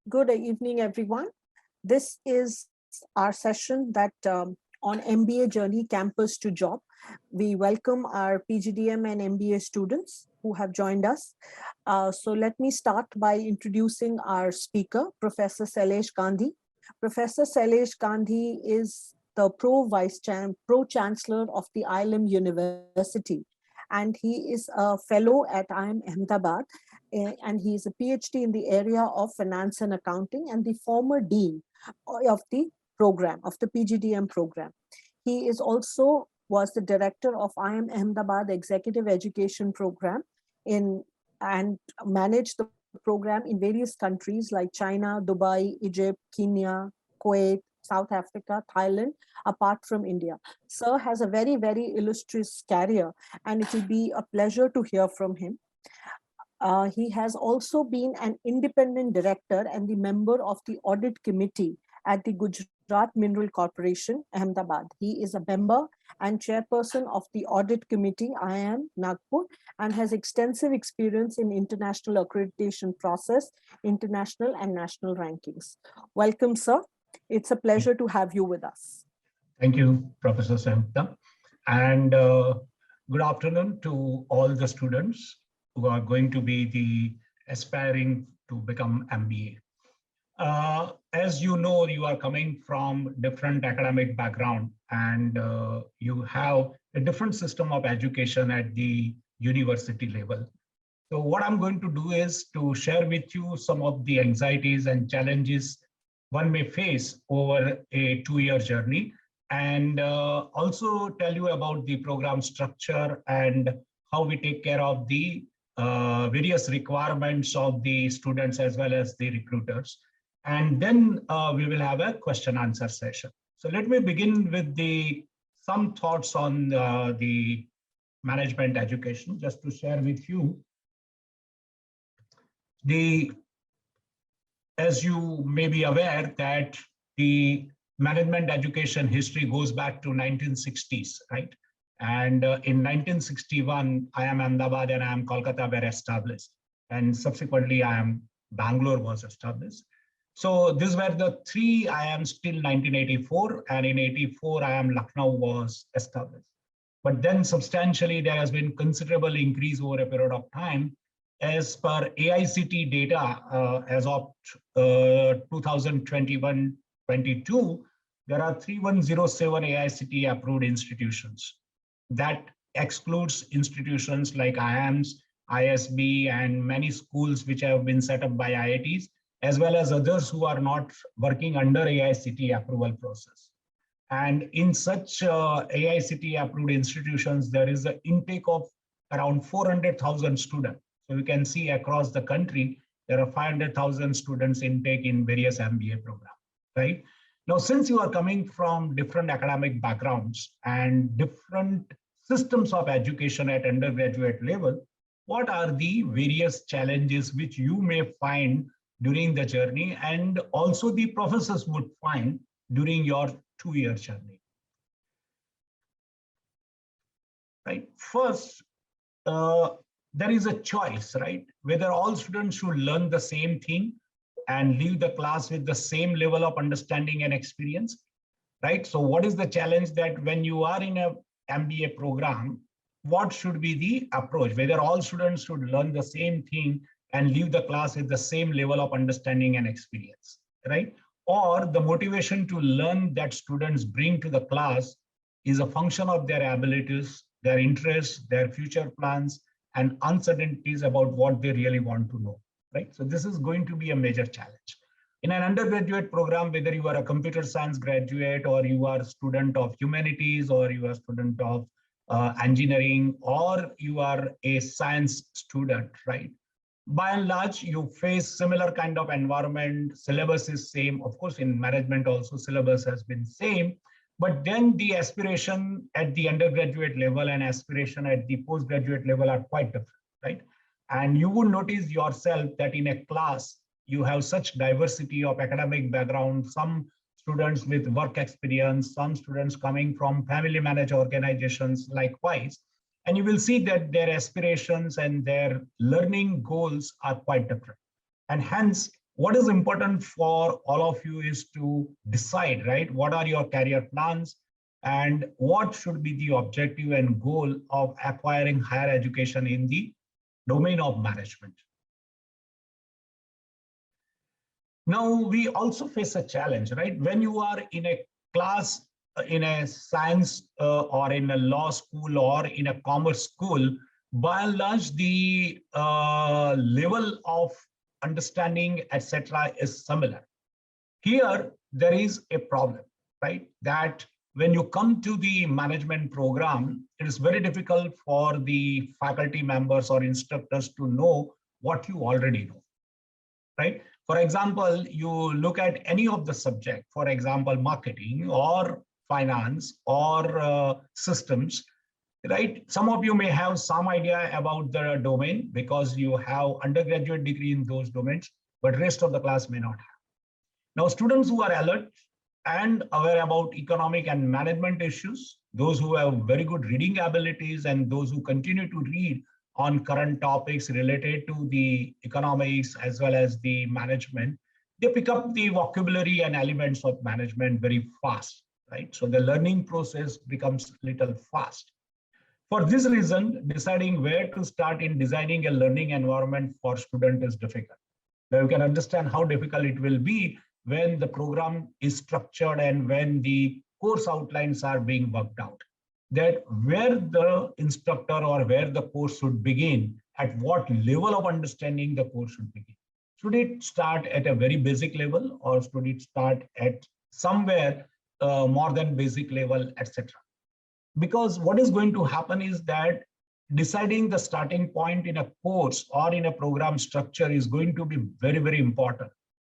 Good evening, everyone. This is our session that on MBA Journey Campus to Job. We welcome our PGDM and MBA students who have joined us. So let me start by introducing our speaker, Professor Selesh Gandhi. Professor Selesh Gandhi is the Pro-Chancellor of the IILM University, and he is a fellow at IIM Ahmedabad, and he is a PhD in the area of finance and accounting and the former dean of the program, of the PGDM program. He is also was the director of IIM Ahmedabad Executive Education Program in and managed the program in various countries like China, Dubai, Egypt, Kenya, Kuwait, South Africa, Thailand, apart from India. Sir has a very, very illustrious career, and it will be a pleasure to hear from him. He has also been an independent director and the member of the audit committee at the Gujarat Mineral Corporation, Ahmedabad. He is a member and chairperson of the audit committee, IIM Nagpur, and has extensive experience in international accreditation process, international and national rankings. Welcome, sir. It's a pleasure to have you with us. Thank you, Professor Samhita. And good afternoon to all the students who are going to be the aspiring to become MBA. As you know, you are coming from different academic background, and you have a different system of education at the university level. So what I'm going to do is to share with you some of the anxieties and challenges one may face over a 2-year journey, and also tell you about the program structure and how we take care of the various requirements of the students as well as the recruiters. And then we will have a question answer session. So let me begin with some thoughts on the management education, just to share with you. As you may be aware that the management education history goes back to 1960s, right? And in 1961, IIM Ahmedabad and IIM Kolkata were established. And subsequently, IIM Bangalore was established. So these were the three IIMs till 1984. And in 84, IIM Lucknow was established. But then substantially, there has been considerable increase over a period of time. As per AICT data, as of 2021-22, there are 3107 AICT approved institutions. That excludes institutions like IIMs, ISB, and many schools which have been set up by IITs, as well as others who are not working under AICT approval process. And in such AICT approved institutions, there is an intake of around 400,000 students. So you can see across the country, there are 500,000 students intake in various MBA programs, right? Now, since you are coming from different academic backgrounds and different systems of education at undergraduate level, what are the various challenges which you may find during the journey and also the professors would find during your 2-year journey? Right. First, there is a choice, right? Whether all students should learn the same thing and leave the class with the same level of understanding and experience, right? So what is the challenge that when you are in a MBA program, what should be the approach? Whether all students should learn the same thing and leave the class with the same level of understanding and experience, right? Or the motivation to learn that students bring to the class is a function of their abilities, their interests, their future plans, and uncertainties about what they really want to know, right? So this is going to be a major challenge. In an undergraduate program, whether you are a computer science graduate or you are a student of humanities or you are a student of engineering or you are a science student, right? By and large, you face similar kind of environment, syllabus is same. Of course, in management also syllabus has been same, but then the aspiration at the undergraduate level and aspiration at the postgraduate level are quite different, right? And you would notice yourself that in a class, you have such diversity of academic background, some students with work experience, some students coming from family managed organizations likewise. And you will see that their aspirations and their learning goals are quite different. And hence, what is important for all of you is to decide, right? What are your career plans and what should be the objective and goal of acquiring higher education in the domain of management. Now, we also face a challenge, right? When you are in a class, in a science or in a law school or in a commerce school, by and large, the level of understanding, etc., is similar. Here, there is a problem, right? That when you come to the management program, it is very difficult for the faculty members or instructors to know what you already know, right? For example, you look at any of the subject, for example, marketing or finance or systems, right? Some of you may have some idea about the domain because you have undergraduate degree in those domains, but rest of the class may not have. Now, students who are alert and aware about economic and management issues, those who have very good reading abilities and those who continue to read on current topics related to the economics as well as the management, they pick up the vocabulary and elements of management very fast, right? So the learning process becomes little fast. For this reason, deciding where to start in designing a learning environment for students is difficult. Now you can understand how difficult it will be when the program is structured and when the course outlines are being worked out. That where the instructor or where the course should begin, at what level of understanding the course should begin. Should it start at a very basic level or should it start at somewhere more than basic level, etc.? Because what is going to happen is that deciding the starting point in a course or in a program structure is going to be very, very important.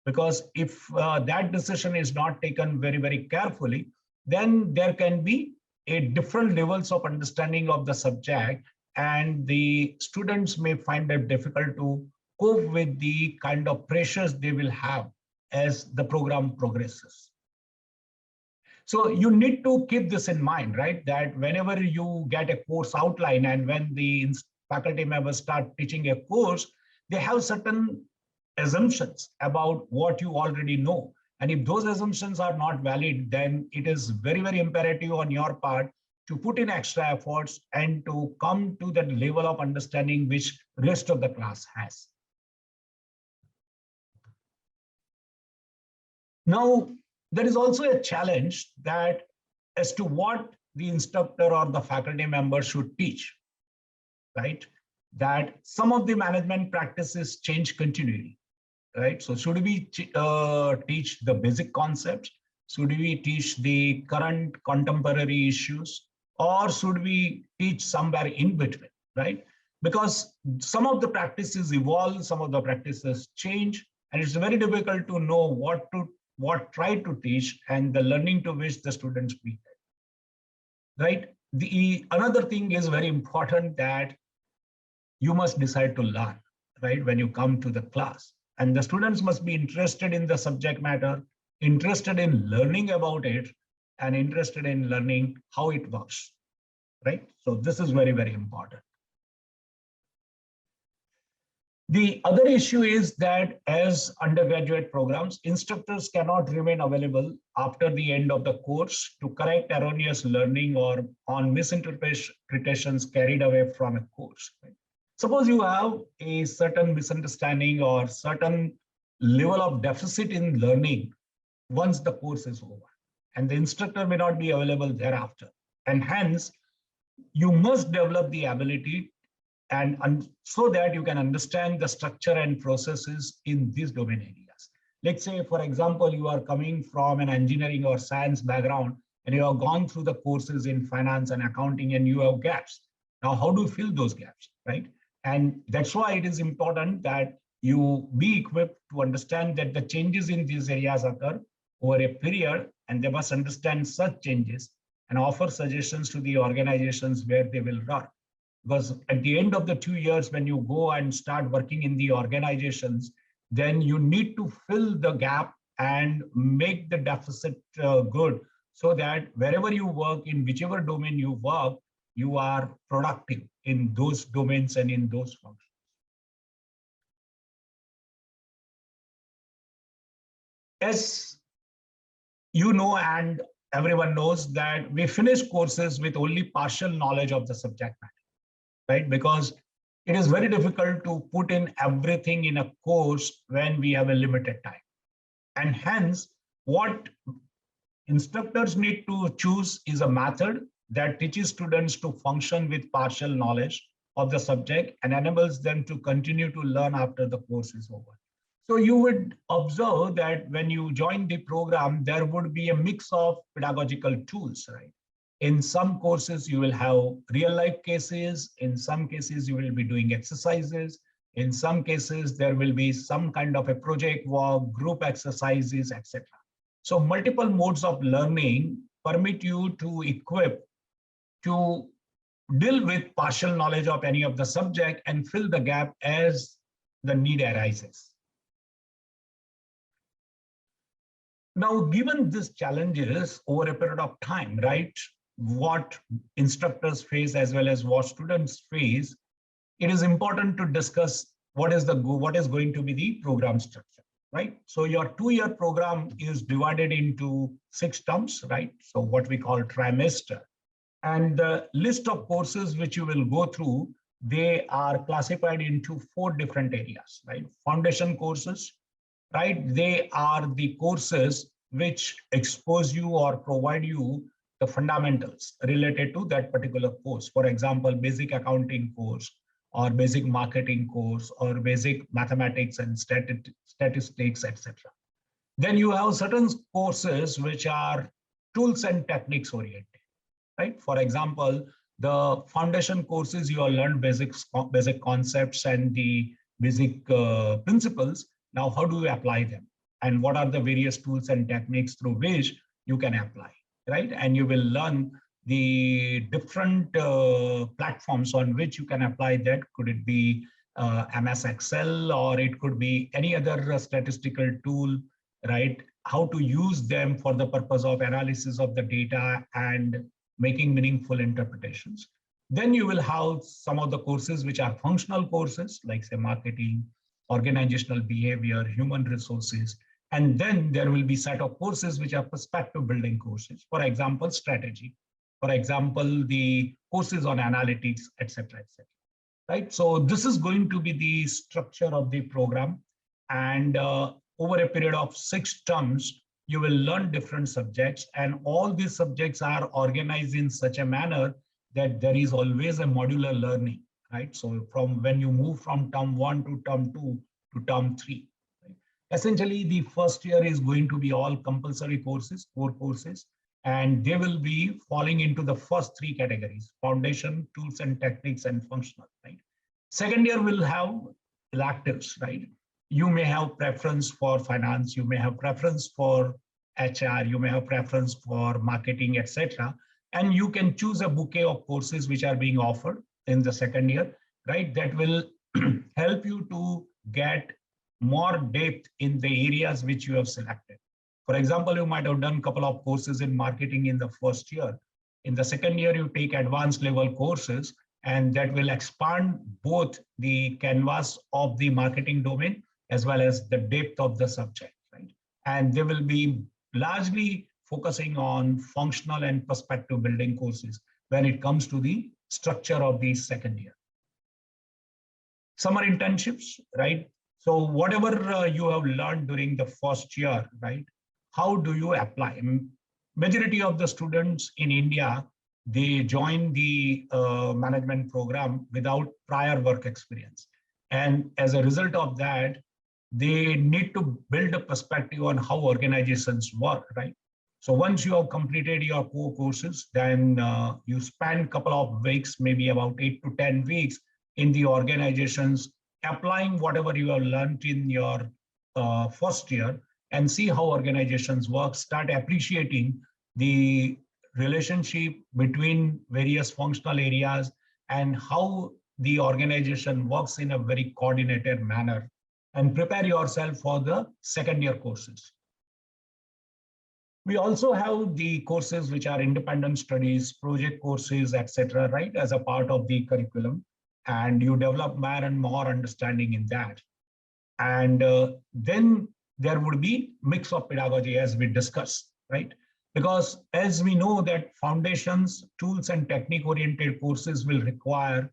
Because if that decision is not taken very, very carefully, then there can be a different levels of understanding of the subject, and the students may find it difficult to cope with the kind of pressures they will have as the program progresses. So you need to keep this in mind, right? That whenever you get a course outline and when the faculty members start teaching a course, they have certain assumptions about what you already know. And if those assumptions are not valid, then it is very, very imperative on your part to put in extra efforts and to come to that level of understanding which rest of the class has. Now, there is also a challenge that as to what the instructor or the faculty member should teach, right? That some of the management practices change continually, right? So should we teach the basic concepts? Should we teach the current contemporary issues? Or should we teach somewhere in between, right? Because some of the practices evolve, some of the practices change, and it's very difficult to know what try to teach and the learning to which the students be, right? The another thing is very important, that you must decide to learn, right? When you come to the class, and the students must be interested in the subject matter, interested in learning about it, and interested in learning how it works, right? So this is very, very important. The other issue is that as undergraduate programs, instructors cannot remain available after the end of the course to correct erroneous learning or on misinterpretations carried away from a course. Right? Suppose you have a certain misunderstanding or certain level of deficit in learning once the course is over, and the instructor may not be available thereafter. And hence, you must develop the ability and so that you can understand the structure and processes in these domain areas. Let's say, for example, you are coming from an engineering or science background and you have gone through the courses in finance and accounting and you have gaps. Now, how do you fill those gaps, right? And that's why it is important that you be equipped to understand that the changes in these areas occur over a period, and they must understand such changes and offer suggestions to the organizations where they will run. Because at the end of the 2 years, when you go and start working in the organizations, then you need to fill the gap and make the deficit good, so that wherever you work, in whichever domain you work, you are productive in those domains and in those functions. As you know, and everyone knows, that we finish courses with only partial knowledge of the subject matter, right? Because it is very difficult to put in everything in a course when we have a limited time. And hence, what instructors need to choose is a method that teaches students to function with partial knowledge of the subject and enables them to continue to learn after the course is over. So you would observe that when you join the program, there would be a mix of pedagogical tools, right? In some courses, you will have real life cases. In some cases, you will be doing exercises. In some cases, there will be some kind of a project work, group exercises, etc. So multiple modes of learning permit you to equip to deal with partial knowledge of any of the subject and fill the gap as the need arises. Now, given these challenges over a period of time, right, what instructors face as well as what students face, it is important to discuss what is going to be the program structure, right? So your 2-year program is divided into 6 terms, right? So what we call trimester. And the list of courses which you will go through, they are classified into 4 different areas, right? Foundation courses, right? They are the courses which expose you or provide you the fundamentals related to that particular course. For example, basic accounting course, or basic marketing course, or basic mathematics and statistics, etc. Then you have certain courses which are tools and techniques oriented, right? For example, the foundation courses, you will learn basic concepts and the basic principles. Now, how do you apply them? And what are the various tools and techniques through which you can apply, right? And you will learn the different platforms on which you can apply that. Could it be MS Excel, or it could be any other statistical tool, right? How to use them for the purpose of analysis of the data and making meaningful interpretations. Then you will have some of the courses which are functional courses, like say marketing, organizational behavior, human resources. And then there will be set of courses which are perspective building courses. For example, strategy. For example, the courses on analytics, etc., etc. Right? So this is going to be the structure of the program. And over a period of 6 terms, you will learn different subjects, and all these subjects are organized in such a manner that there is always a modular learning, right? So from when you move from term 1 to term 2 to term 3, right? Essentially the first year is going to be all compulsory courses, core courses, and they will be falling into the first 3 categories: foundation, tools and techniques, and functional, right? Second year will have electives, right? You may have preference for finance, you may have preference for HR, you may have preference for marketing, etc. And you can choose a bouquet of courses which are being offered in the second year, right? That will help you to get more depth in the areas which you have selected. For example, you might have done a couple of courses in marketing in the first year. In the second year, you take advanced level courses, and that will expand both the canvas of the marketing domain as well as the depth of the subject, right? And they will be largely focusing on functional and perspective building courses when it comes to the structure of the second year. Summer internships, right? So whatever you have learned during the first year, right? How do you apply? Majority of the students in India, they join the management program without prior work experience. And as a result of that, they need to build a perspective on how organizations work, right? So once you have completed your core courses, then you spend a couple of weeks, maybe about 8 to 10 weeks in the organizations, applying whatever you have learned in your first year, and see how organizations work, start appreciating the relationship between various functional areas and how the organization works in a very coordinated manner, and prepare yourself for the second year courses. We also have the courses which are independent studies, project courses, etc., right, as a part of the curriculum, and you develop more and more understanding in that. And then there would be mix of pedagogy as we discussed, right? Because as we know that foundations, tools, and technique-oriented courses will require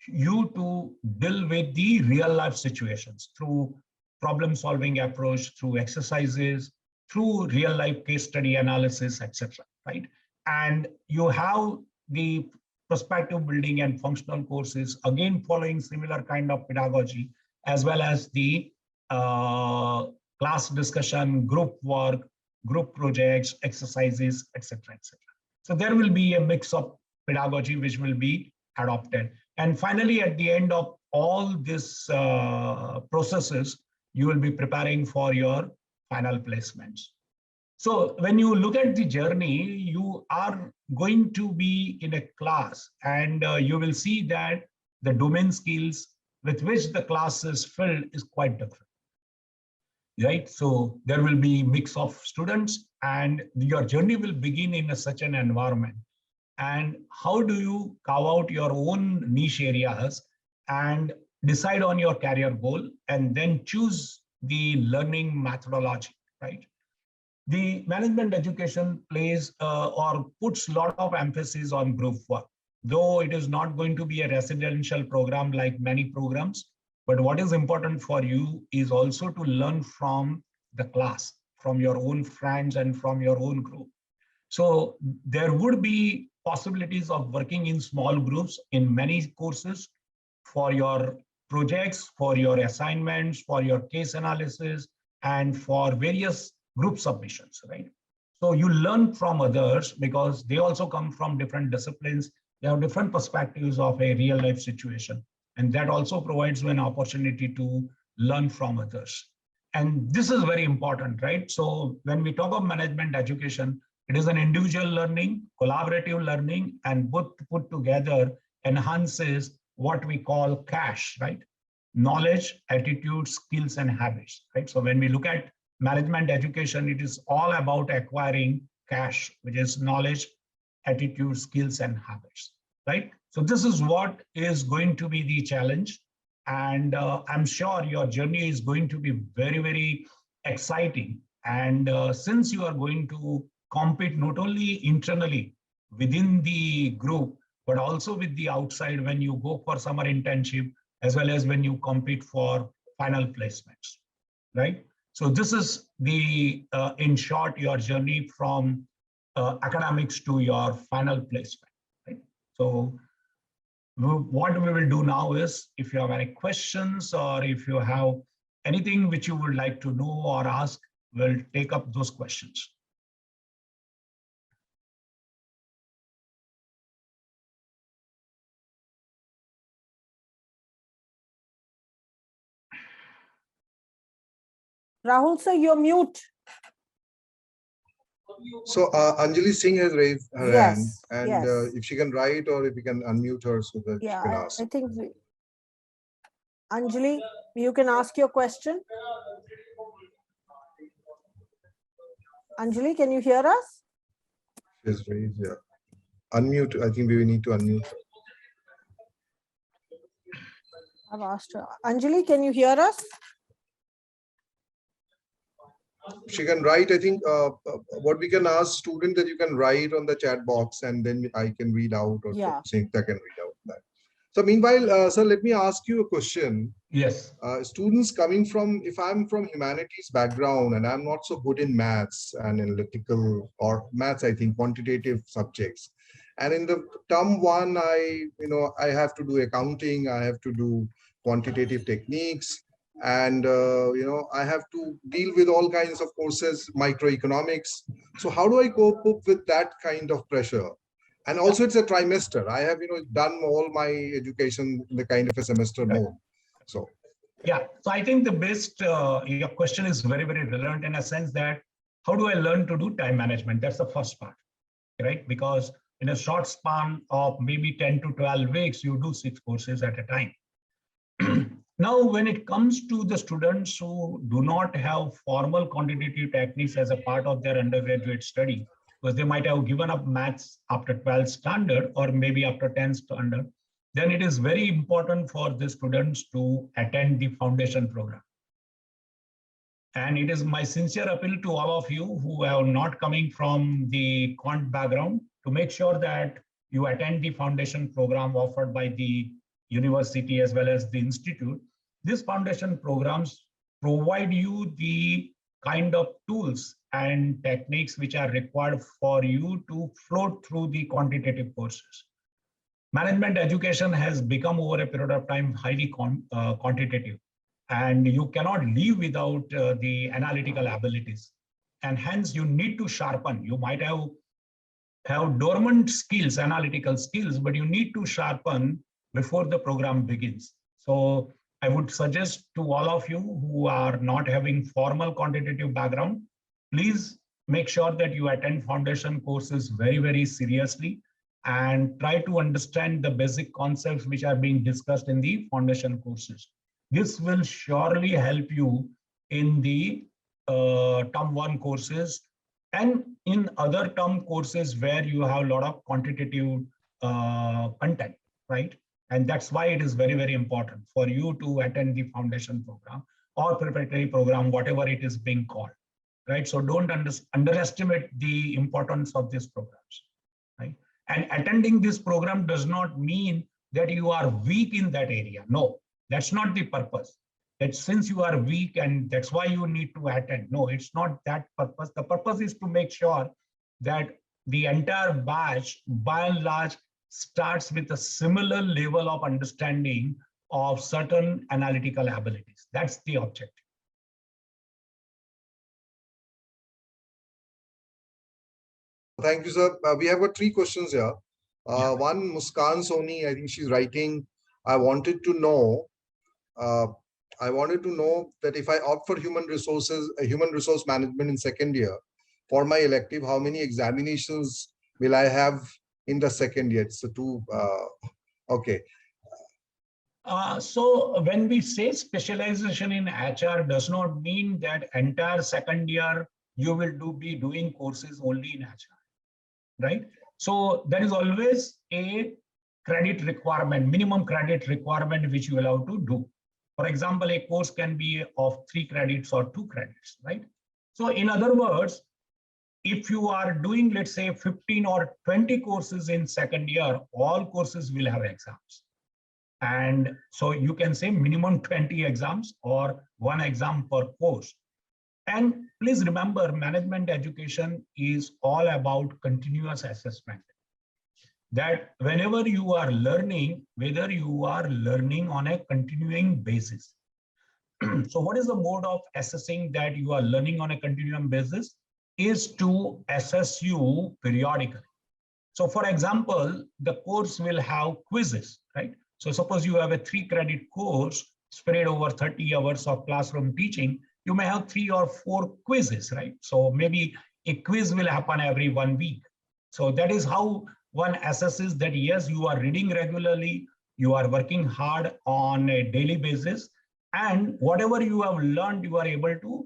you to deal with the real life situations through problem-solving approach, through exercises, through real life case study analysis, etc. Right? And you have the perspective building and functional courses, again following similar kind of pedagogy, as well as the class discussion, group work, group projects, exercises, etc., etc. So there will be a mix of pedagogy which will be adopted. And finally, at the end of all these processes, you will be preparing for your final placements. So when you look at the journey, you are going to be in a class, and you will see that the domain skills with which the class is filled is quite different. Right? So there will be mix of students, and your journey will begin in such an environment. And how do you carve out your own niche areas and decide on your career goal, and then choose the learning methodology, right? The management education plays or puts a lot of emphasis on group work, though it is not going to be a residential program like many programs. But what is important for you is also to learn from the class, from your own friends and from your own group. So there would be possibilities of working in small groups in many courses for your projects, for your assignments, for your case analysis, and for various group submissions, right? So you learn from others because they also come from different disciplines. They have different perspectives of a real life situation. And that also provides you an opportunity to learn from others. And this is very important, right? So when we talk of management education, it is an individual learning, collaborative learning, and both put together enhances what we call cash, right? Knowledge, attitude, skills, and habits, right? So when we look at management education, it is all about acquiring cash, which is knowledge, attitude, skills, and habits, right? So this is what is going to be the challenge. And I'm sure your journey is going to be very, very exciting. And since you are going to compete not only internally within the group, but also with the outside when you go for summer internship, as well as when you compete for final placements, right? So this is the, in short, your journey from academics to your final placement, right? So what we will do now is, if you have any questions or if you have anything which you would like to know or ask, we'll take up those questions. Rahul sir, you're mute. So Anjali Singh has raised her hand, Yes, and yes. if she can write or if we can unmute her so that she can ask. I think Anjali, you can ask your question. Anjali, can you hear us? She's raised, yeah. Unmute. I think we need to unmute her. I've asked her. Anjali, can you hear us? She can write. I think what we can ask student that you can write on the chat box, and then I can read out, or Sangeeta can read out that. So meanwhile, sir, let me ask you a question. Yes. Students coming from, if I'm from humanities background and I'm not so good in maths and analytical or maths, I think quantitative subjects. And in the term one, I have to do accounting, I have to do quantitative techniques, and I have to deal with all kinds of courses, microeconomics. So how do I cope up with that kind of pressure? And also it's a trimester. I have done all my education in the kind of a semester mode. So yeah, so I think the best, your question is very, very relevant in a sense that how do I learn to do time management? That's the first part, right? Because in a short span of maybe 10 to 12 weeks, you do 6 courses at a time. Now, when it comes to the students who do not have formal quantitative techniques as a part of their undergraduate study, because they might have given up maths after 12th standard or maybe after 10th standard, then it is very important for the students to attend the foundation program. And it is my sincere appeal to all of you who are not coming from the quant background to make sure that you attend the foundation program offered by the university as well as the institute. These foundation programs provide you the kind of tools and techniques which are required for you to float through the quantitative courses. Management education has become over a period of time highly quantitative, and you cannot live without the analytical abilities. And hence you need to sharpen. You might have dormant skills, analytical skills, but you need to sharpen before the program begins. So I would suggest to all of you who are not having formal quantitative background, please make sure that you attend foundation courses very, very seriously and try to understand the basic concepts which are being discussed in the foundation courses. This will surely help you in the term 1 courses and in other term courses where you have a lot of quantitative content, right? And that's why it is very, very important for you to attend the foundation program or preparatory program, whatever it is being called, right? So don't underestimate the importance of these programs, right? And attending this program does not mean that you are weak in that area. No, that's not the purpose. That since you are weak and that's why you need to attend. No, it's not that purpose. The purpose is to make sure that the entire batch, by and large, starts with a similar level of understanding of certain analytical abilities. That's the objective. Thank you, sir. We have got 3 questions here. One, Muskan Soni, I think she's writing, I wanted to know that if I opt for human resource management in second year for my elective, how many examinations will I have in the second year? It's a 2, okay. So when we say specialization in HR does not mean that entire second year you will be doing courses only in HR, right? So there is always a credit requirement, minimum credit requirement which you allow to do. For example, a course can be of 3 credits or 2 credits, right? So in other words, if you are doing, let's say, 15 or 20 courses in second year, all courses will have exams. And so you can say minimum 20 exams or 1 exam per course. And please remember, management education is all about continuous assessment. That whenever you are learning, whether you are learning on a continuing basis. So what is the mode of assessing that you are learning on a continuum basis? Is to assess you periodically. So for example, the course will have quizzes, right? So suppose you have a 3 credit course spread over 30 hours of classroom teaching, you may have 3 or 4 quizzes, right? So maybe a quiz will happen every 1 week. So that is how one assesses that, yes, you are reading regularly, you are working hard on a daily basis, and whatever you have learned, you are able to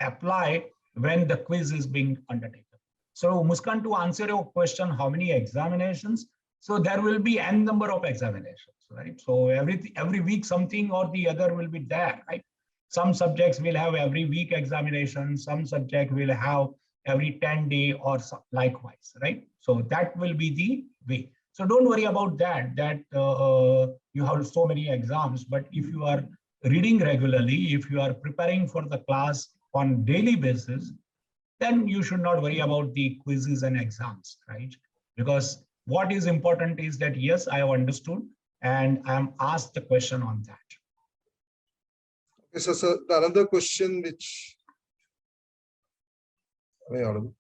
apply when the quiz is being undertaken. So Muskan, to answer your question, how many examinations? So there will be n number of examinations, right? So every week something or the other will be there, right? Some subjects will have every week examination, some subject will have every 10-day or likewise, right? So that will be the way. So don't worry about that you have so many exams, but if you are reading regularly, if you are preparing for the class on daily basis, then you should not worry about the quizzes and exams, right? Because what is important is that, yes, I have understood and I am asked the question on that. Okay, so another question which, am I audible?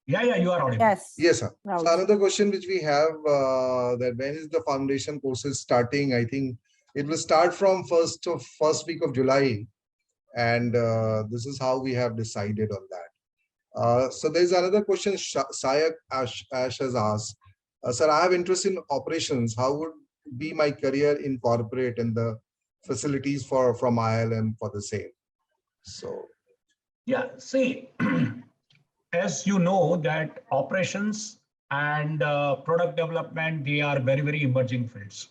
Yeah, you are audible. Yes. Yes, sir. Now So another question which we have, that when is the foundation courses starting? I think it will start from first week of July, and this is how we have decided on that. So there's another question Sayak Ash has asked. Sir, I have interest in operations. How would be my career in corporate and the facilities from IILM for the same? So yeah, see, as you know that operations and product development, they are very, very emerging fields.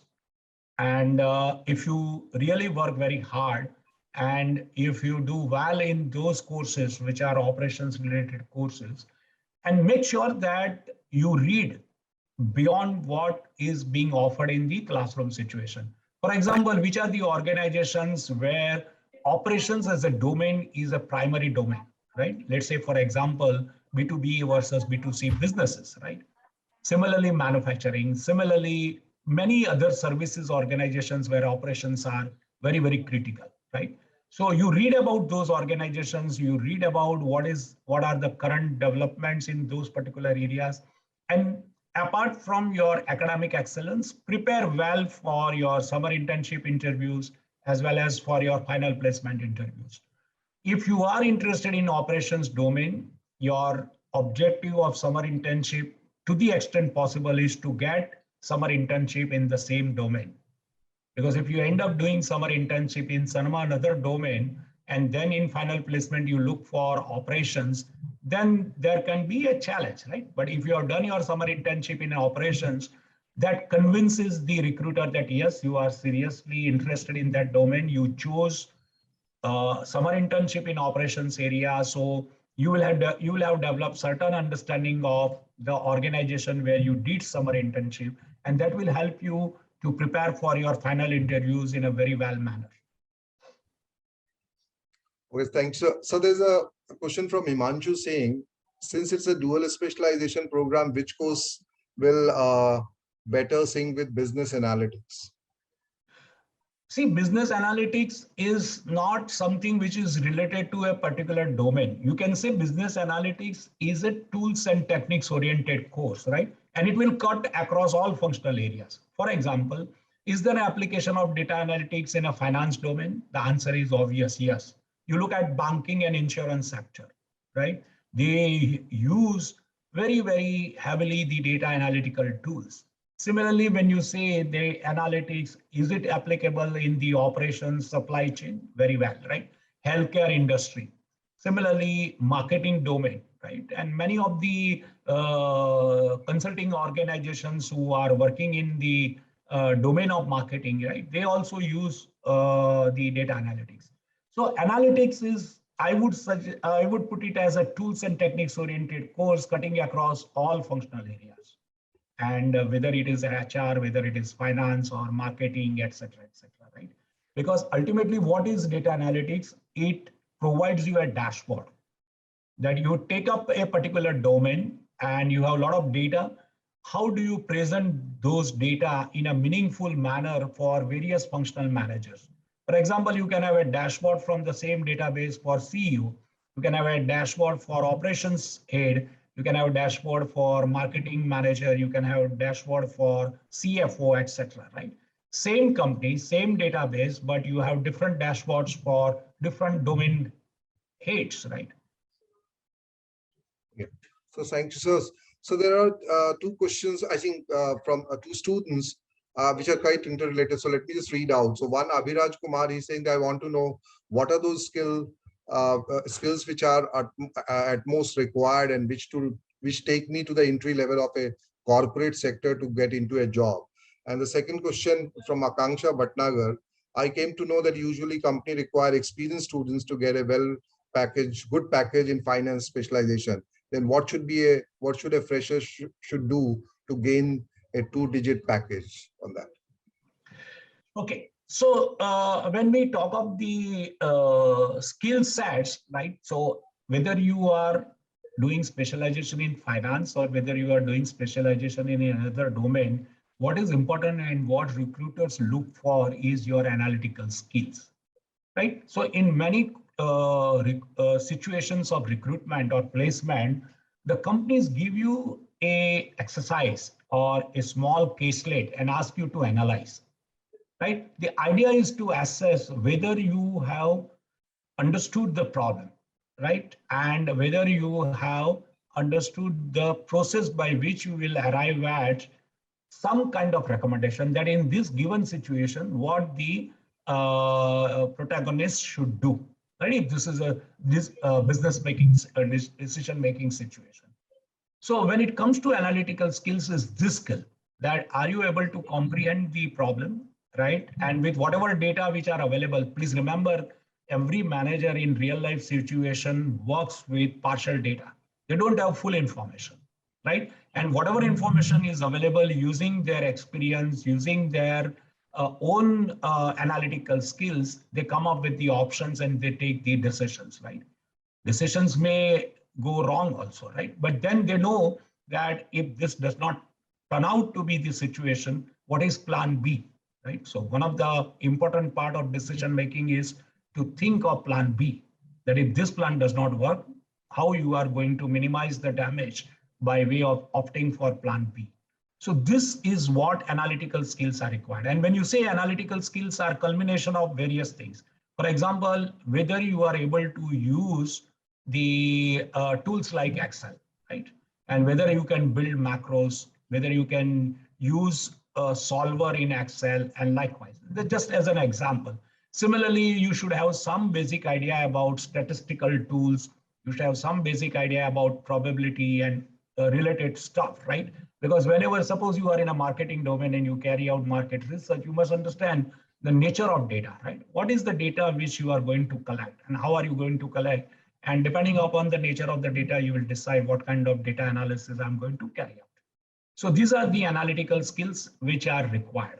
And if you really work very hard, And if you do well in those courses, which are operations related courses, and make sure that you read beyond what is being offered in the classroom situation. For example, which are the organizations where operations as a domain is a primary domain, right? Let's say, for example, B2B versus B2C businesses, right? Similarly, manufacturing, similarly, many other services organizations where operations are very, very critical, right? So you read about those organizations, you read about what are the current developments in those particular areas. And apart from your academic excellence, prepare well for your summer internship interviews as well as for your final placement interviews. If you are interested in operations domain, your objective of summer internship to the extent possible is to get summer internship in the same domain. Because if you end up doing summer internship in some another domain, and then in final placement you look for operations, then there can be a challenge, right? But if you have done your summer internship in operations, that convinces the recruiter that yes, you are seriously interested in that domain. You chose summer internship in operations area, so you will have developed certain understanding of the organization where you did summer internship, and that will help you to prepare for your final interviews in a very well manner. Okay, thanks. So there's a question from Himanshu saying, since it's a dual specialization program, which course will better sync with business analytics? See, business analytics is not something which is related to a particular domain. You can say business analytics is a tools and techniques oriented course, right? And it will cut across all functional areas. For example, is there an application of data analytics in a finance domain? The answer is obvious, yes. You look at banking and insurance sector, right? They use very, very heavily the data analytical tools. Similarly, when you say the analytics, is it applicable in the operations supply chain? Very well, right? Healthcare industry. Similarly, marketing domain, right? And many of the consulting organizations who are working in the domain of marketing, right? They also use the data analytics. So analytics is, I would put it as a tools and techniques oriented course cutting across all functional areas. And whether it is HR, whether it is finance or marketing, etc., right? Because ultimately, what is data analytics? It provides you a dashboard that you take up a particular domain and you have a lot of data. How do you present those data in a meaningful manner for various functional managers? For example, you can have a dashboard from the same database for CEO. You can have a dashboard for operations head. You can have a dashboard for marketing manager. You can have a dashboard for CFO, etc. Right? Same company, same database, but you have different dashboards for different domain heads, right? Yeah. So thank you, sir. So there are two questions, I think, from two students, which are quite interrelated. So let me just read out. So one, Abhiraj Kumar, he's saying that I want to know what are those skills which are at most required and which take me to the entry level of a corporate sector to get into a job. And the second question from Akanksha Bhatnagar, I came to know that usually company require experienced students to get a good package in finance specialization. Then what should a fresher should do to gain a 2-digit package on that? Okay, so when we talk of the skill sets, right? So whether you are doing specialization in finance or whether you are doing specialization in another domain, what is important and what recruiters look for is your analytical skills, right? So in many situations of recruitment or placement, the companies give you a exercise or a small caselet and ask you to analyze, right? The idea is to assess whether you have understood the problem, right? And whether you have understood the process by which you will arrive at some kind of recommendation that in this given situation, what the protagonist should do, right? If this is a business making decision making situation. So when it comes to analytical skills, is this skill that are you able to comprehend the problem, right? And with whatever data which are available, please remember every manager in real life situation works with partial data. They don't have full information, right? And whatever information is available using their experience, using their own analytical skills, they come up with the options and they take the decisions, right? Decisions may go wrong also, right? But then they know that if this does not turn out to be the situation, what is plan B, right? So one of the important part of decision making is to think of plan B, that if this plan does not work, how you are going to minimize the damage by way of opting for plan B. So this is what analytical skills are required. And when you say analytical skills are culmination of various things, for example, whether you are able to use the tools like Excel, right? And whether you can build macros, whether you can use a solver in Excel, and likewise, just as an example. Similarly, you should have some basic idea about statistical tools. You should have some basic idea about probability and related stuff, right? Because whenever, suppose you are in a marketing domain and you carry out market research, you must understand the nature of data, right? What is the data which you are going to collect and how are you going to collect? And depending upon the nature of the data, you will decide what kind of data analysis I'm going to carry out. So these are the analytical skills which are required.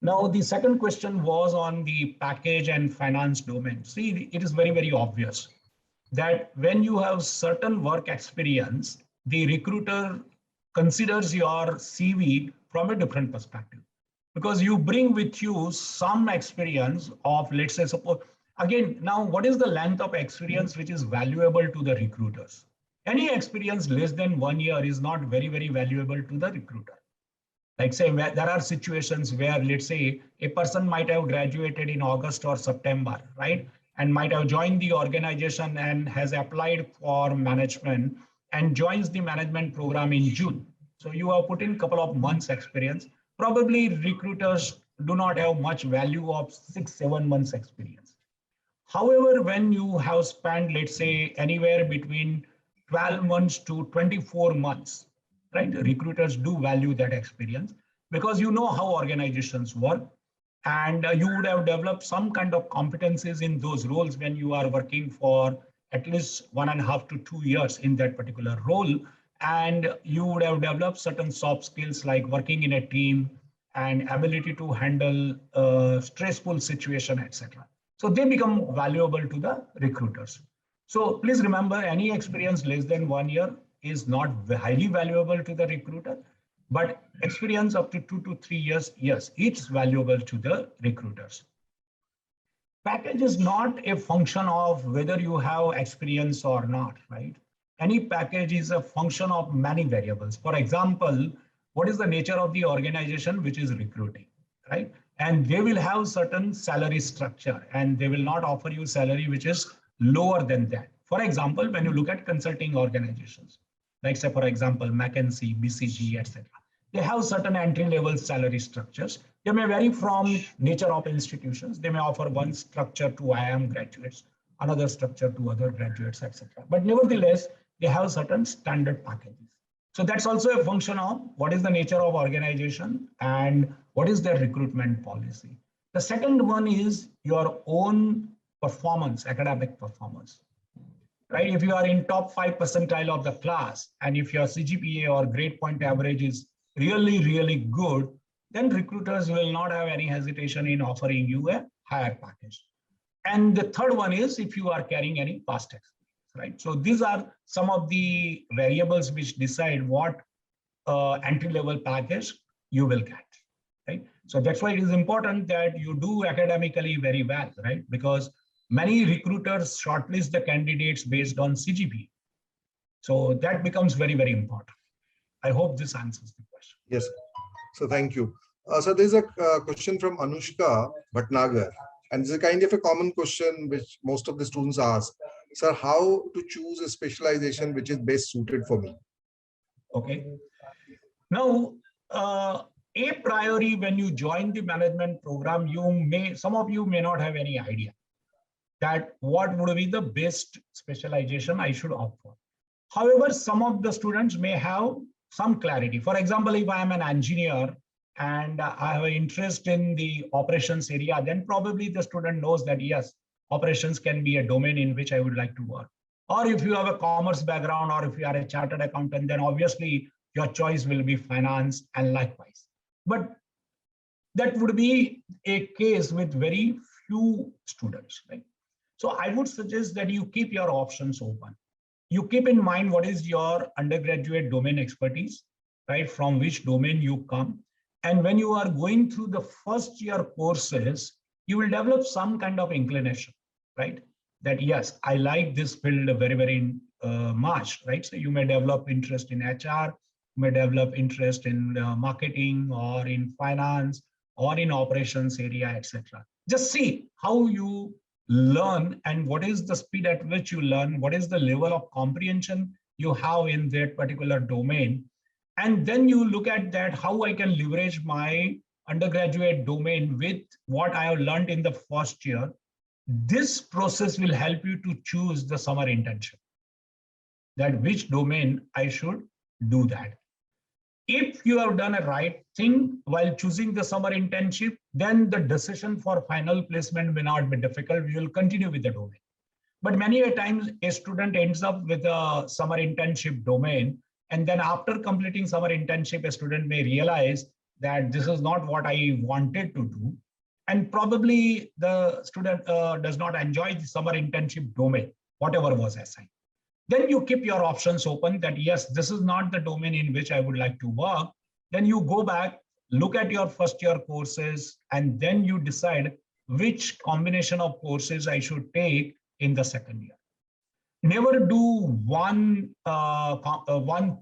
Now, the second question was on the package and finance domain. See, it is very, very obvious that when you have certain work experience, the recruiter considers your CV from a different perspective, because you bring with you some experience of, let's say, suppose, again, now what is the length of experience which is valuable to the recruiters? Any experience less than 1 year is not very, very valuable to the recruiter. Like say, there are situations where, let's say, a person might have graduated in August or September, right? And might have joined the organization and has applied for management and joins the management program in June. So you have put in a couple of months experience. Probably recruiters do not have much value of 6-7 months experience. However, when you have spent, let's say, anywhere between 12 months to 24 months, right? Recruiters do value that experience because you know how organizations work, and you would have developed some kind of competencies in those roles when you are working for at least 1.5 to 2 years in that particular role. And you would have developed certain soft skills like working in a team and ability to handle stressful situation, etc. So they become valuable to the recruiters. So please remember, any experience less than 1 year is not highly valuable to the recruiter, but experience up to 2 to 3 years, yes, it's valuable to the recruiters. Package is not a function of whether you have experience or not, right? Any package is a function of many variables. For example, what is the nature of the organization which is recruiting, right? And they will have certain salary structure and they will not offer you salary which is lower than that. For example, when you look at consulting organizations, like say, for example, McKinsey, BCG, etc. They have certain entry-level salary structures. They may vary from nature of institutions. They may offer one structure to IIM graduates, another structure to other graduates, etc. But nevertheless, they have certain standard packages. So that's also a function of what is the nature of organization and what is their recruitment policy. The second one is your own performance, academic performance. Right? If you are in top 5 percentile of the class, and if your CGPA or grade point average is really, really good, then recruiters will not have any hesitation in offering you a higher package. And the third one is if you are carrying any past experience, right? So these are some of the variables which decide what entry-level package you will get, right? So that's why it is important that you do academically very well, right? Because many recruiters shortlist the candidates based on CGPA. So that becomes very, very important. I hope this answers the question. Yes. So thank you. So there's a question from Anushka Bhatnagar, and it's a kind of a common question which most of the students ask. Sir, how to choose a specialization which is best suited for me? Okay. Now, a priori, when you join the management program, some of you may not have any idea that what would be the best specialization I should opt for. However, some of the students may have some clarity. For example, if I am an engineer and I have an interest in the operations area, then probably the student knows that, yes, operations can be a domain in which I would like to work. Or if you have a commerce background, or if you are a chartered accountant, then obviously your choice will be finance and likewise. But that would be a case with very few students, right? So I would suggest that you keep your options open. You keep in mind what is your undergraduate domain expertise, right? From which domain you come. And when you are going through the first year courses, you will develop some kind of inclination, right? That yes, I like this field very, very much, right? So you may develop interest in HR, you may develop interest in marketing or in finance or in operations area, etc. Just see how you learn and what is the speed at which you learn, what is the level of comprehension you have in that particular domain. And then you look at that, how I can leverage my undergraduate domain with what I have learned in the first year. This process will help you to choose the summer internship, that which domain I should do that. If you have done a right thing while choosing the summer internship, then the decision for final placement may not be difficult. We will continue with the domain. But many a times a student ends up with a summer internship domain. And then after completing summer internship, a student may realize that this is not what I wanted to do. And probably the student does not enjoy the summer internship domain, whatever was assigned. Then you keep your options open that, yes, this is not the domain in which I would like to work. Then you go back, look at your first year courses, and then you decide which combination of courses I should take in the second year. Never do one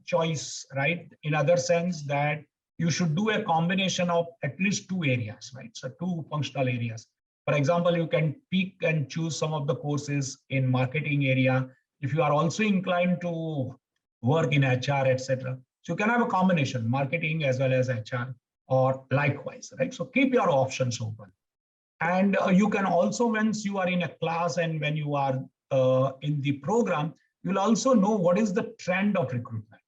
choice, right? In other sense that you should do a combination of at least two areas, right? So two functional areas. For example, you can pick and choose some of the courses in marketing area. If you are also inclined to work in HR, etc. So you can have a combination, marketing as well as HR or likewise, right? So keep your options open. And you can also, once you are in a class and when you are in the program, you'll also know what is the trend of recruitment,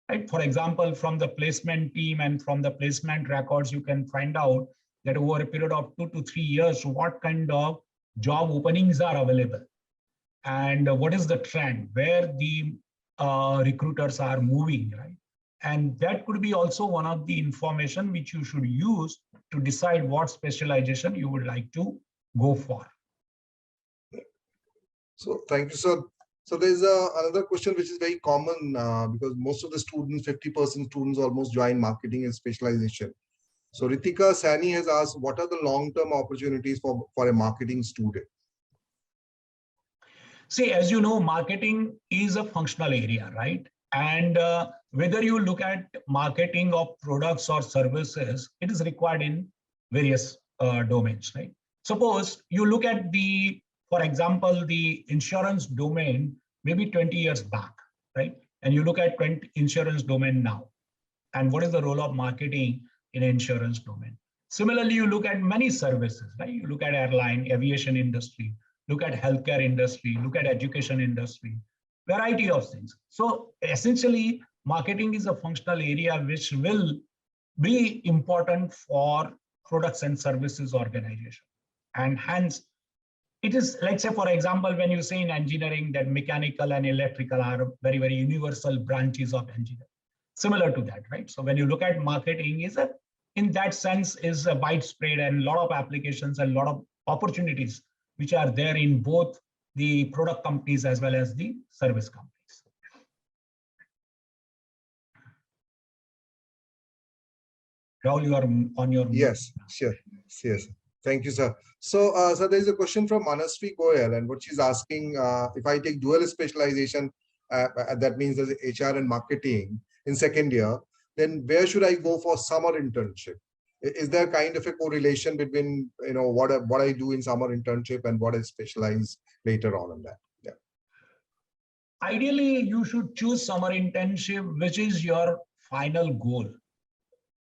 right? For example, from the placement team and from the placement records, you can find out that over a period of 2 to 3 years, what kind of job openings are available and what is the trend, where the recruiters are moving, right? And that could be also one of the information which you should use to decide what specialization you would like to go for. So thank you, sir. So there's another question which is very common because most of the students, 50% students almost join marketing and specialization. So Ritika Sani has asked, what are the long-term opportunities for a marketing student? See, as you know, marketing is a functional area, right? And whether you look at marketing of products or services, it is required in various domains, right? Suppose you look at the, for example, the insurance domain, maybe 20 years back, right? And you look at insurance domain now. And what is the role of marketing in insurance domain? Similarly, you look at many services, right? You look at airline, aviation industry, look at healthcare industry, look at education industry, variety of things. So essentially, marketing is a functional area which will be important for products and services organization. And hence, it is, let's say, for example, when you say in engineering that mechanical and electrical are very, very universal branches of engineering. Similar to that, right? So when you look at marketing, is a, in that sense, is a widespread and a lot of applications and a lot of opportunities which are there in both the product companies as well as the service companies. Rahul, you are on your Yes, sure. Yes. Thank you, sir. So, so there is a question from Manasvi Goyal, and what she's asking, if I take dual specialization, that means there's HR and marketing in second year, then where should I go for summer internship? Is there kind of a correlation between, you know, what I do in summer internship and what I specialize later on in that? Yeah. Ideally, you should choose summer internship, which is your final goal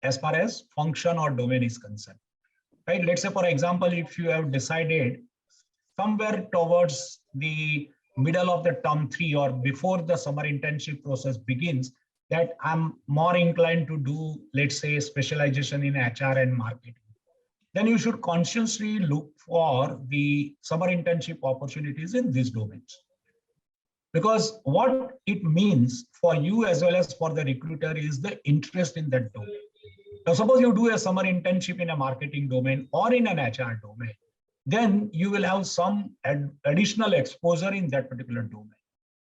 as far as function or domain is concerned, right? Let's say, for example, if you have decided somewhere towards the middle of the term 3 or before the summer internship process begins, that I'm more inclined to do, let's say, specialization in HR and marketing. then you should consciously look for the summer internship opportunities in these domains. Because what it means for you as well as for the recruiter is the interest in that domain. Now, suppose you do a summer internship in a marketing domain or in an HR domain, then you will have some additional exposure in that particular domain.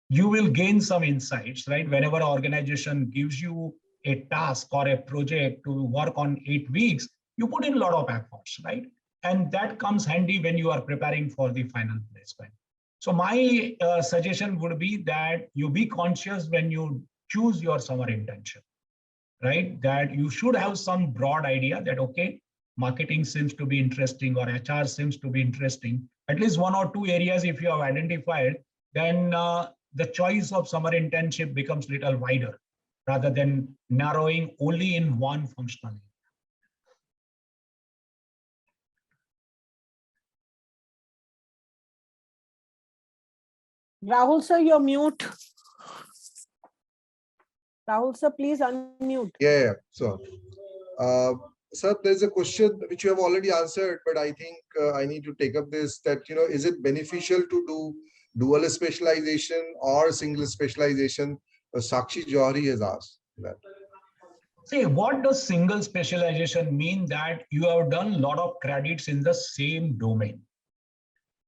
You will gain some insights, right? Whenever an organization gives you a task or a project to work on 8 weeks, you put in a lot of efforts, right? And that comes handy when you are preparing for the final placement. So my suggestion would be that you be conscious when you choose your summer internship, right? That you should have some broad idea that, okay, marketing seems to be interesting or HR seems to be interesting. At least 1 or 2 areas if you have identified, then the choice of summer internship becomes little wider rather than narrowing only in one functional area. Rahul sir, you're mute. Rahul sir, please unmute. Yeah. So, sir, there's a question which you have already answered, but I think I need to take up this, that, is it beneficial to do dual specialization or single specialization? Sakshi Johari has asked that. See, what does single specialization mean? That you have done a lot of credits in the same domain.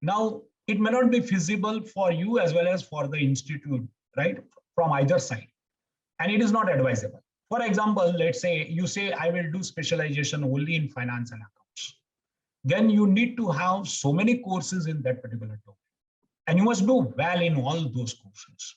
Now, it may not be feasible for you as well as for the institute, right? From either side. And it is not advisable. For example, let's say you say, I will do specialization only in finance and accounts. Then you need to have so many courses in that particular domain. And you must do well in all those courses.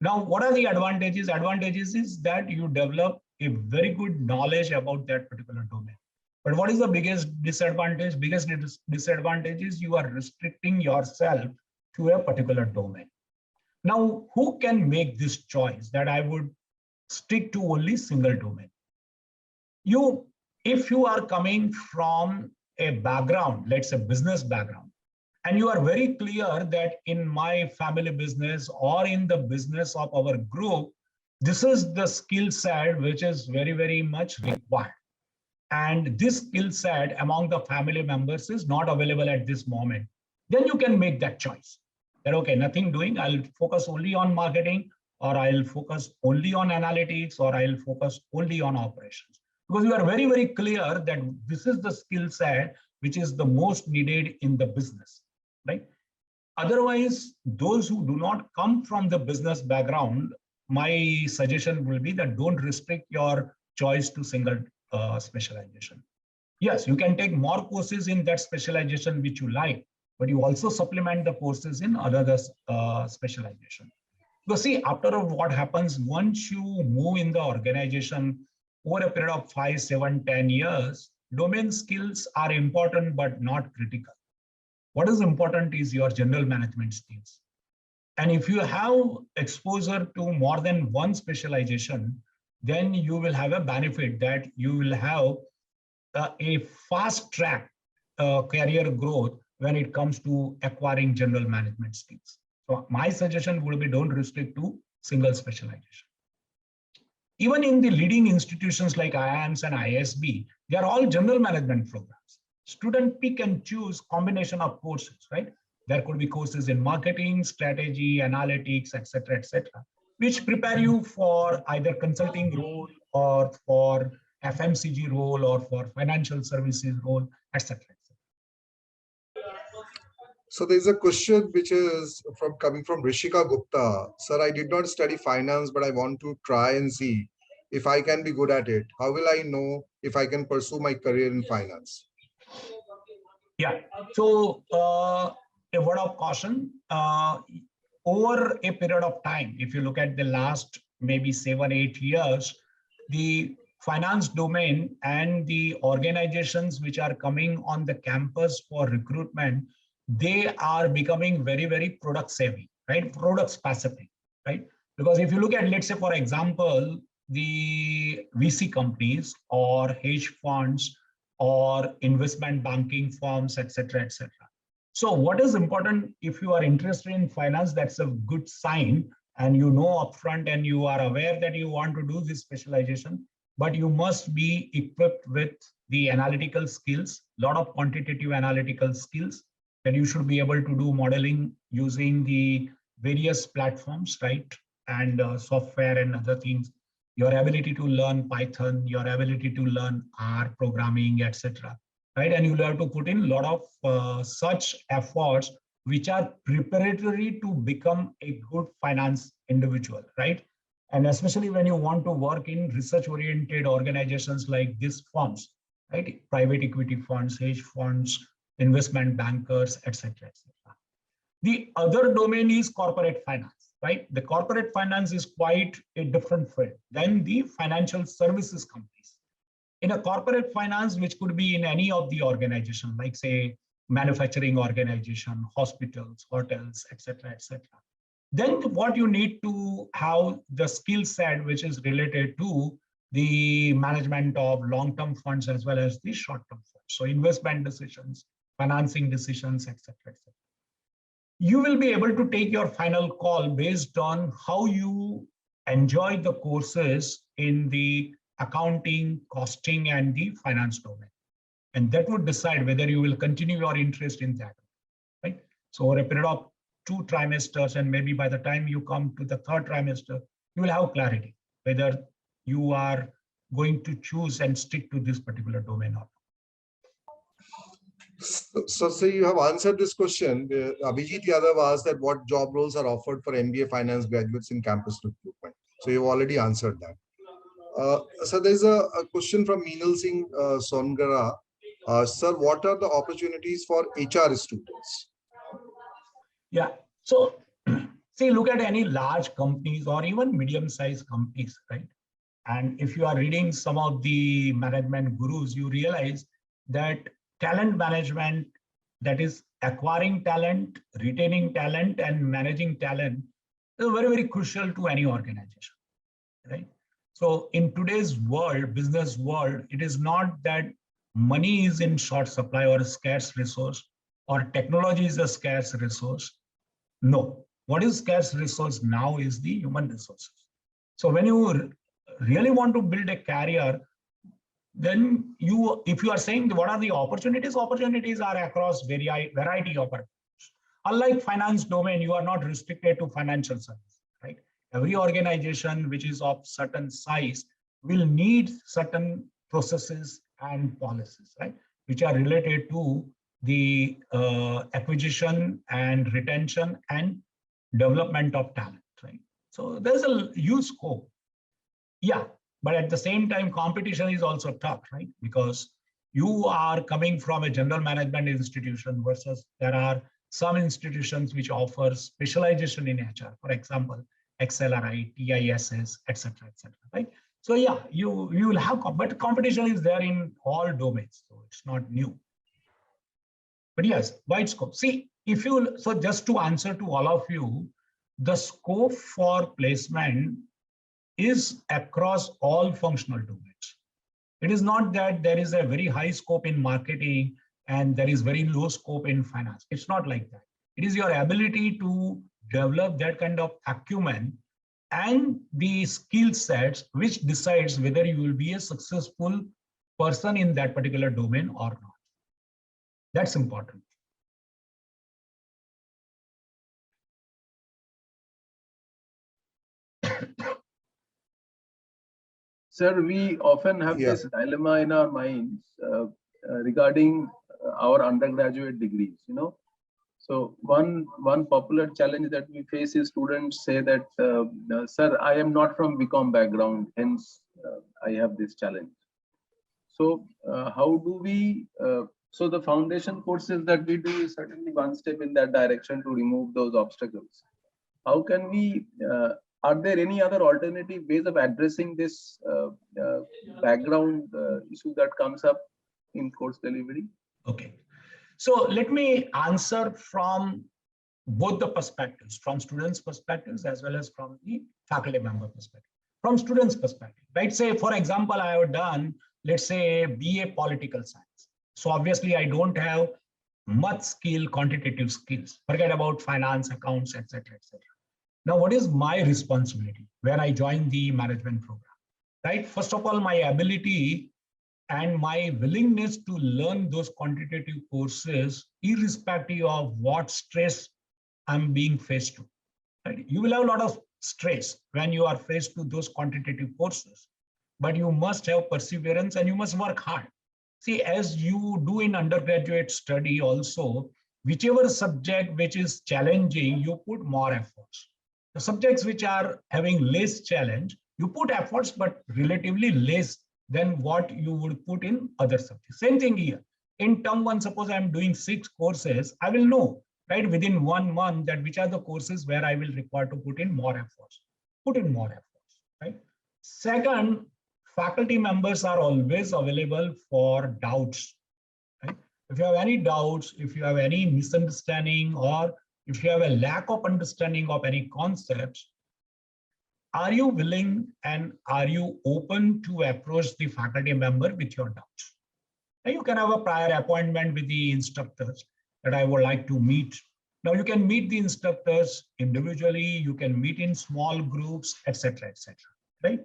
Now, what are the advantages? Advantages is that you develop a very good knowledge about that particular domain. But what is the biggest disadvantage? Biggest disadvantage is you are restricting yourself to a particular domain. Now, who can make this choice that I would stick to only single domain? If you are coming from a background, let's say business background, and you are very clear that in my family business or in the business of our group, this is the skill set which is very, very much required. And this skill set among the family members is not available at this moment. Then you can make that choice. That, okay, nothing doing, I'll focus only on marketing, or I'll focus only on analytics, or I'll focus only on operations. Because you are very, very clear that this is the skill set which is the most needed in the business, right? Otherwise, those who do not come from the business background, my suggestion will be that don't restrict your choice to single specialization. Yes, you can take more courses in that specialization which you like, but you also supplement the courses in other specialization. Because see, after all, what happens once you move in the organization over a period of 5, 7, 10 years, domain skills are important but not critical. What is important is your general management skills. And if you have exposure to more than one specialization, then you will have a benefit that you will have a fast track career growth when it comes to acquiring general management skills. So my suggestion would be don't restrict to single specialization. Even in the leading institutions like IIMs and ISB, they are all general management programs. Student pick and choose combination of courses, right? There could be courses in marketing, strategy, analytics, etc., which prepare you for either consulting role or for FMCG role or for financial services role, etc. So there's a question which is coming from Rishika Gupta. Sir, I did not study finance, but I want to try and see if I can be good at it. How will I know if I can pursue my career in finance? Yeah. So a word of caution. Over a period of time, if you look at the last maybe 7, 8 years, the finance domain and the organizations which are coming on the campus for recruitment, they are becoming very, very product savvy, right? Product specific, right? Because if you look at, let's say, for example, the VC companies or hedge funds or investment banking firms, etc., etc. So what is important, if you are interested in finance, that's a good sign, and you know upfront and you are aware that you want to do this specialization, but you must be equipped with the analytical skills, lot of quantitative analytical skills, that you should be able to do modeling using the various platforms, right? And software and other things, your ability to learn Python, your ability to learn R programming, etc. Right? And you'll have to put in a lot of such efforts which are preparatory to become a good finance individual, right? And especially when you want to work in research-oriented organizations like these firms, right? Private equity funds, hedge funds, investment bankers, etc., etc. The other domain is corporate finance, right? The corporate finance is quite a different field than the financial services companies. In a corporate finance, which could be in any of the organization, like say manufacturing organization, hospitals, hotels, etc., etc. Then what you need to have the skill set which is related to the management of long-term funds as well as the short-term funds. So investment decisions, financing decisions, etc., etc. You will be able to take your final call based on how you enjoy the courses in the accounting, costing, and the finance domain. And that would decide whether you will continue your interest in that, right? So over a period of 2 trimesters, and maybe by the time you come to the 3rd trimester, you will have clarity whether you are going to choose and stick to this particular domain or not. So you have answered this question. Abhijit Yadav asked that what job roles are offered for MBA finance graduates in campus recruitment. So you've already answered that. So there's a question from Meenal Singh Songara. Sir, what are the opportunities for HR students? Yeah, so see, look at any large companies or even medium-sized companies, right? And if you are reading some of the management gurus, you realize that talent management, that is acquiring talent, retaining talent, and managing talent, is very, very crucial to any organization, right? So in today's world, business world, it is not that money is in short supply or a scarce resource, or technology is a scarce resource. No, what is scarce resource now is the human resources. So when you really want to build a career, then if you are saying what are the opportunities, opportunities are across variety of opportunities. Unlike finance domain, you are not restricted to financial services, right? Every organization which is of certain size will need certain processes and policies, right? Which are related to the acquisition and retention and development of talent, right? So there's a huge scope. Yeah, but at the same time, competition is also tough, right? Because you are coming from a general management institution versus there are some institutions which offer specialization in HR, for example, XLRI, TISS, etc., etc., right? So yeah, you will have, but competition is there in all domains, so it's not new. But yes, wide scope. See, so just to answer to all of you, the scope for placement is across all functional domains. It is not that there is a very high scope in marketing and there is very low scope in finance. It's not like that. It is your ability to develop that kind of acumen and the skill sets which decides whether you will be a successful person in that particular domain or not. That's important. Sir, we often have this dilemma in our minds regarding our undergraduate degrees, you know. So one popular challenge that we face is students say that, sir, I am not from BCom background, hence I have this challenge. So how do we, so the foundation courses that we do is certainly one step in that direction to remove those obstacles. How can we, are there any other alternative ways of addressing this background issue that comes up in course delivery? Okay. So let me answer from both the perspectives, from students' perspectives as well as from the faculty member perspective. From students' perspective, right? Say, for example, I have done, let's say, BA Political Science. So obviously, I don't have much quantitative skills. Forget about finance, accounts, etc., etc. Now, what is my responsibility when I join the management program? right? First of all, my ability and my willingness to learn those quantitative courses, irrespective of what stress I'm being faced to. Right? You will have a lot of stress when you are faced to those quantitative courses, but you must have perseverance and you must work hard. See, as you do in undergraduate study also, whichever subject which is challenging, you put more efforts. The subjects which are having less challenge, you put efforts, but relatively less than what you would put in other subjects. Same thing here. In term one, suppose I'm doing 6 courses, I will know, right, within 1 month that which are the courses where I will require to put in more efforts. Put in more efforts, right? Second, faculty members are always available for doubts, right? If you have any doubts, if you have any misunderstanding, or if you have a lack of understanding of any concepts, are you willing and are you open to approach the faculty member with your doubts? Now you can have a prior appointment with the instructors that I would like to meet. Now you can meet the instructors individually, you can meet in small groups, etc., right?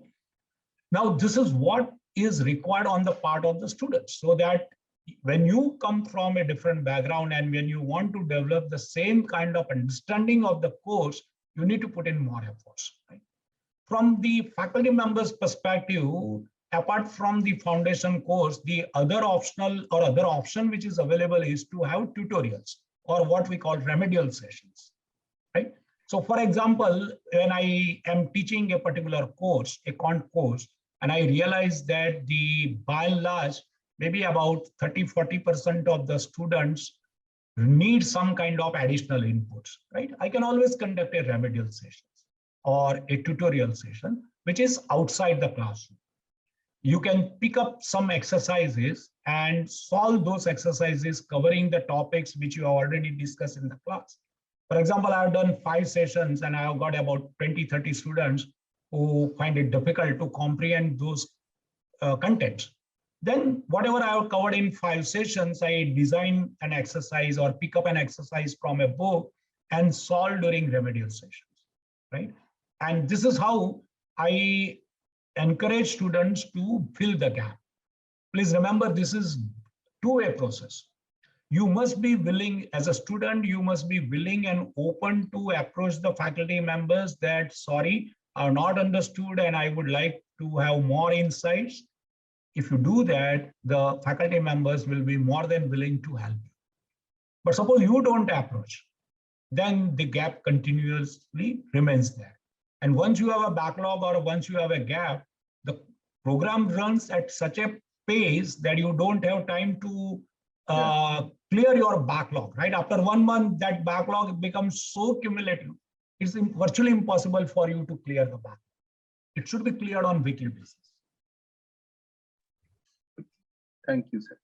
Now this is what is required on the part of the students, so that when you come from a different background and when you want to develop the same kind of understanding of the course, you need to put in more efforts, right? From the faculty members' perspective, apart from the foundation course, the other optional or other option which is available is to have tutorials or what we call remedial sessions, right? So for example, when I am teaching a particular course, a quant course, and I realize that by and large, maybe about 30–40% of the students need some kind of additional inputs, right? I can always conduct a remedial session or a tutorial session, which is outside the classroom. You can pick up some exercises and solve those exercises covering the topics which you have already discussed in the class. For example, I've done 5 sessions and I have got about 20–30 students who find it difficult to comprehend those contents. Then whatever I have covered in 5 sessions, I design an exercise or pick up an exercise from a book and solve during remedial sessions, right? And this is how I encourage students to fill the gap. Please remember, this is two-way process. You must be willing, as a student, you must be willing and open to approach the faculty members that, sorry, are not understood and I would like to have more insights. If you do that, the faculty members will be more than willing to help you. But suppose you don't approach, then the gap continuously remains there. And once you have a backlog or once you have a gap, the program runs at such a pace that you don't have time to clear your backlog, right? After 1 month, that backlog becomes so cumulative, it's virtually impossible for you to clear the backlog. It should be cleared on weekly basis. Thank you, sir.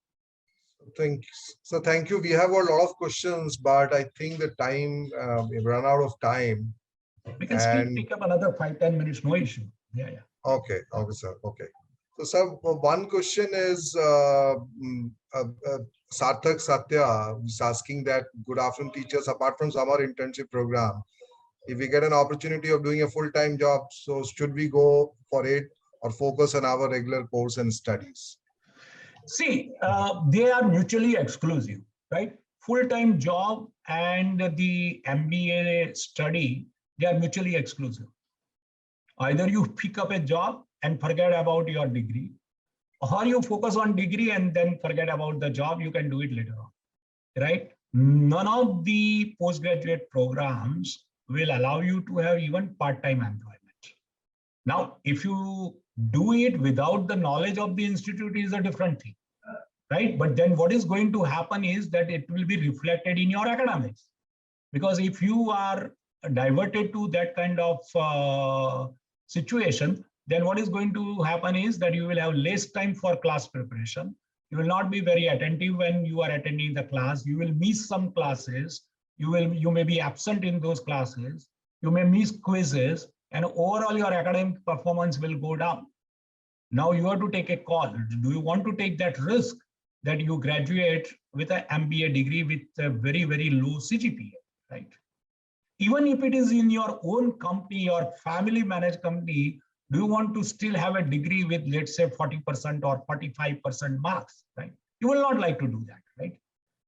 Thank you. We have a lot of questions, but I think the time, we've run out of time. We can still pick up another 5–10 minutes, no issue. Yeah. Okay, sir. Okay. So, sir, one question is Sarthak Satya is asking that, good afternoon, teachers. Apart from summer internship program, if we get an opportunity of doing a full-time job, so should we go for it or focus on our regular course and studies? See, they are mutually exclusive, right? Full-time job and the MBA study, they are mutually exclusive. Either you pick up a job and forget about your degree, or you focus on degree and then forget about the job. You can do it later on, right? None of the postgraduate programs will allow you to have even part-time employment. Now, if you do it without the knowledge of the institute is a different thing, right? But then what is going to happen is that it will be reflected in your academics. Because if you are diverted to that kind of situation, then what is going to happen is that you will have less time for class preparation. You will not be very attentive when you are attending the class. You will miss some classes. You may be absent in those classes. You may miss quizzes, and overall your academic performance will go down. Now you have to take a call. Do you want to take that risk that you graduate with an MBA degree with a very, very low CGPA, right? Even if it is in your own company or family managed company, Do you want to still have a degree with, let's say, 40% or 45% marks, right? You will not like to do that, right?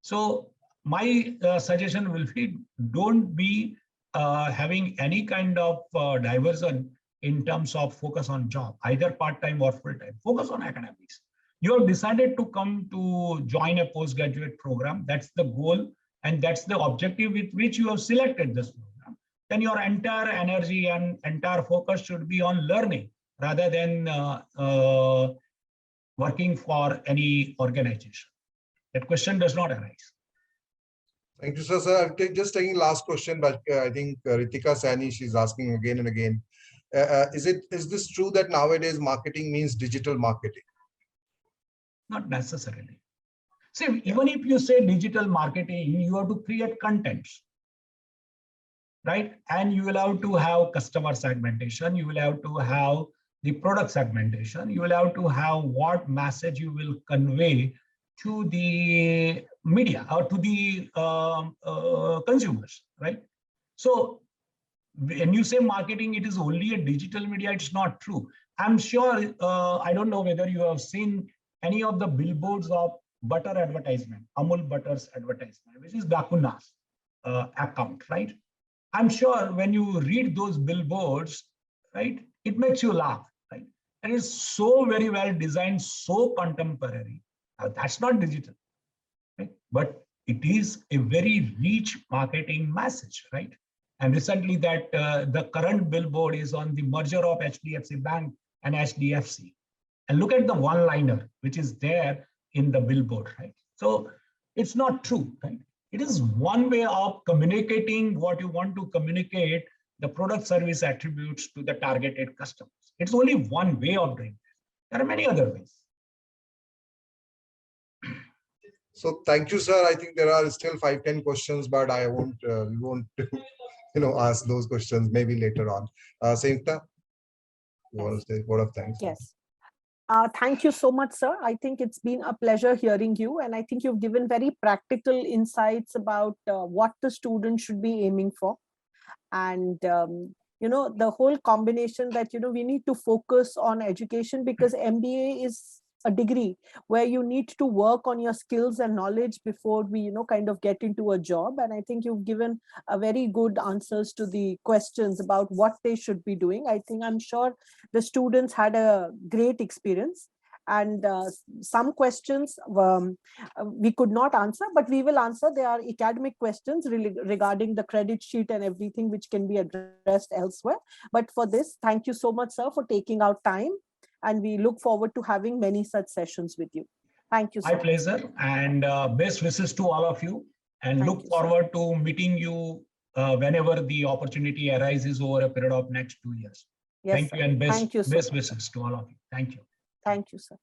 So my suggestion will be, don't be having any kind of diversion in terms of focus on job, either part-time or full-time. Focus on academics. You have decided to come to join a postgraduate program. That's the goal, and that's the objective with which you have selected this program. Then your entire energy and entire focus should be on learning rather than working for any organization. That question does not arise. Thank you, sir. Sir, I'm just taking last question, but I think Ritika Sani, she's asking again and again. Is this true that nowadays marketing means digital marketing? Not necessarily. See, even if you say digital marketing, you have to create contents, right? And you will have to have customer segmentation. You will have to have the product segmentation. You will have to have what message you will convey to the media or to the consumers, right? So when you say marketing, it is only a digital media, it's not true. I'm sure, I don't know whether you have seen any of the billboards of butter advertisement, Amul Butter's advertisement, which is Dakuna's account, right? I'm sure when you read those billboards, right, it makes you laugh, right? And it's so very well designed, so contemporary. That's not digital, right? But it is a very rich marketing message, right? And recently that the current billboard is on the merger of HDFC Bank and HDFC. And look at the one-liner, which is there in the billboard, right? So it's not true, right? It is one way of communicating what you want to communicate, the product service attributes to the targeted customers. It's only one way of doing it. There are many other ways. So thank you, sir. I think there are still 5-10 questions, but I won't, we won't, ask those questions maybe later on. Sayukta, you want to say word of thanks? Yes. Thank you so much, sir. I think it's been a pleasure hearing you. And I think you've given very practical insights about what the student should be aiming for. And, the whole combination that, we need to focus on education, because MBA is a degree where you need to work on your skills and knowledge before we, kind of get into a job. And I think you've given a very good answers to the questions about what they should be doing. I'm sure the students had a great experience. And some questions we could not answer, but we will answer. There are academic questions regarding the credit sheet and everything, which can be addressed elsewhere. But for this, thank you so much, sir, for taking out time. And we look forward to having many such sessions with you. Thank you, sir. My pleasure, and best wishes to all of you. And look forward to meeting you whenever the opportunity arises over a period of next 2 years. Yes, thank you, and best wishes to all of you. Thank you. Thank you, sir.